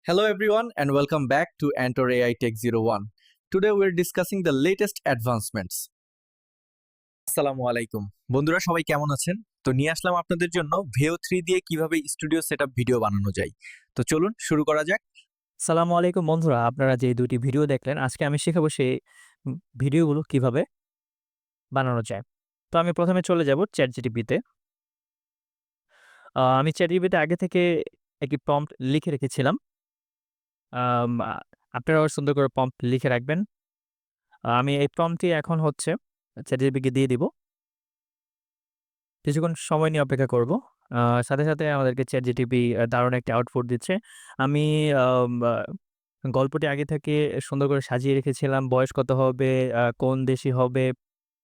Hello, everyone, and welcome back to Antor AI Tech 01. Today, we're discussing the latest advancements. আসসালামু আলাইকুম বন্ধুরা, সবাই কেমন আছেন? তো নিয়ে আসলাম আপনাদের জন্য ভেও 3 দিয়ে কিভাবে স্টুডিও সেটআপ ভিডিও বানানো যায়। তো চলুন শুরু করা যাক। সালামু আলাইকুম বন্ধুরা, আপনারা যে ২ টি ভিডিও দেখলেন, আজকে আমি শিখাবো সেই ভিডিওগুলো কিভাবে বানানো যায়। তো আমি ১ম এ চলে যাব ChatGPT তে। আমি ChatGPT তে আগে থেকে একটি প্রম্পট লিখে রেখেছিলাম। আম আ আপনারাও সুন্দর করে প্রম্পট লিখে রাখবেন। আমি এই প্রম্পটটি এখন হচ্ছে ChatGPT কে দিয়ে দিব। কিছুক্ষণ সময় নিয়ে অপেক্ষা করব। আ সাথে আমাদেরকে ChatGPT দারুণ একটা আউটপুট দিচ্ছে। আমি আম আ গল্পটি আগে থেকে সুন্দর করে সাজিয়ে রেখেছিলাম। বয়স কত হবে, কোন দেশি হবে,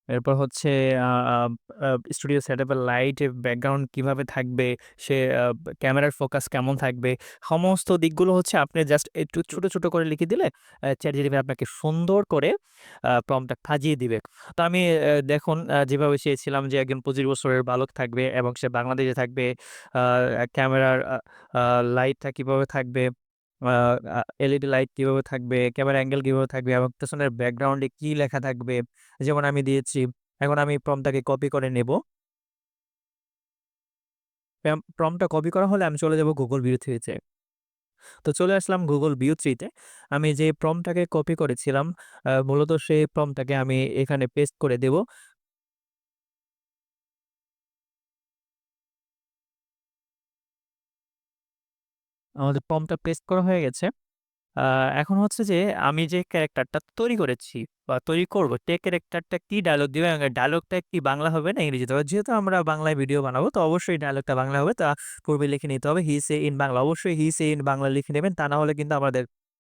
এরপর হচ্ছে আ আ আ স্টুডিও সেটআপের লাইট, ব্যাকগ্রাউন্ড কিভাবে থাকবে, সে ক্যামেরার ফোকাস কেমন থাকবে, সমস্ত দিকগুলো হচ্ছে আপনি জাস্ট একটু ছোট করে লিখে দিলে ChatGPT আপনাকে সুন্দর করে প্রম্পটটা সাজিয়ে দিবে। তো আমি দেখুন যেভাবে চেয়েছিলাম যে একজন ২৫ বছরের বালক থাকবে এবং সে বাংলাদেশে থাকবে। আ ক্যামেরার আ আ লাইটটা কিভাবে থাকবে, আ আ এলইডি লাইট কিভাবে থাকবে, ক্যামেরা অ্যাঙ্গেল কিভাবে থাকবে এবং পেছনের ব্যাকগ্রাউন্ডে কি লেখা থাকবে। যেমন আমি দিয়েছি। এখন আমি প্রম্পটটাকে কপি করে নেব। প্রম্পটটা কপি করা হলে আমি চলে যাব Google View 3 তে। তো চলে আসলাম Google View 3 তে। আমি যে প্রম্পটটাকে কপি করেছিলাম, মূলত সেই প্রম্পটটাকে আমি এখানে পেস্ট করে দেব। আমাদের প্রম্পটটা পেস্ট করা হয়ে গেছে। আ এখন হচ্ছে যে আমি যে ক্যারেক্টারটা তৈরি করেছি বা তৈরি করব, সেই ক্যারেক্টারটা কি ডায়ালগ দিবে এবং ডায়ালগটা কি বাংলা হবে না ইংরেজিতে হবে? যেহেতু আমরা বাংলায় ভিডিও বানাবো তো অবশ্যই ডায়ালগটা বাংলা হবে। তা পূর্বে লিখে নিতে হবে হি সে ইন বাংলা। অবশ্যই হি সে ইন বাংলা লিখে নেবেন। তা না হলে কিন্তু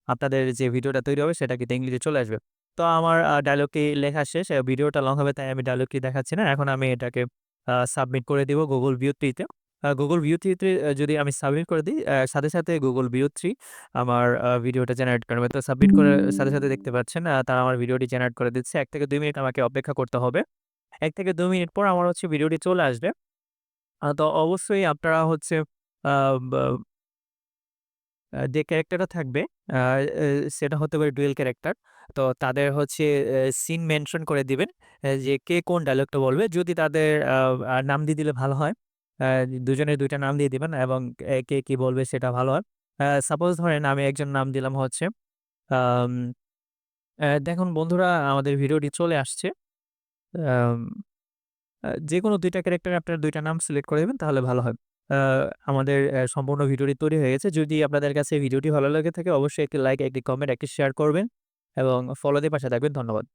আপনাদের যে ভিডিওটা তৈরি হবে সেটা কিন্তু ইংরেজি চলে আসবে। তো আমার ডায়ালগটি লেখা শেষ। ভিডিওটা লং হবে তাই আমি ডায়ালগটি দেখাচ্ছি না। এখন আমি এটাকে সাবমিট করে দিব Google View 3 তে। Google View 3 তে যদি আমি সাবমিট করে দিই, সাথে Google View 3 আমার ভিডিওটা জেনারেট করবে। তো সাবমিট করার সাথে দেখতে পাচ্ছেন তারা আমার ভিডিওটি জেনারেট করে দিচ্ছে। ১ থেকে ২ মিনিট আমাকে অপেক্ষা করতে হবে। ১ থেকে ২ মিনিট পর আমার হচ্ছে ভিডিওটি চলে আসবে। তো অবশ্যই আপনারা হচ্ছে আ বা যে ক্যারেক্টারটা থাকবে আ এ সেটা হতে পারে ডুয়াল ক্যারেক্টার। তো তাদের হচ্ছে সিন মেনশন করে দিবেন যে কে কোন ডায়ালগটা বলবে। যদি তাদের আ আ নাম দিয়ে দিলে ভালো হয়। আ দুজনের ২ টা নাম দিয়ে দিবেন এবং কে কি বলবে সেটা ভালো হয়। সাপোজ ধরেন আমি একজন নাম দিলাম হচ্ছে আম দেখুন বন্ধুরা, আমাদের ভিডিওটি চলে আসছে। আম যেকোনো ২ টা ক্যারেক্টারে আপনারা ২ টা নাম সিলেক্ট করে দিবেন তাহলে ভালো হয়। আ আমাদের সম্পূর্ণ ভিডিওটি তৈরি হয়ে গেছে। যদি আপনাদের কাছে ভিডিওটি ভালো লেগে থাকে অবশ্যই একটি লাইক, একটি কমেন্ট, একটি শেয়ার করবেন এবং ফলো দিয়ে পাশে থাকবেন। ধন্যবাদ।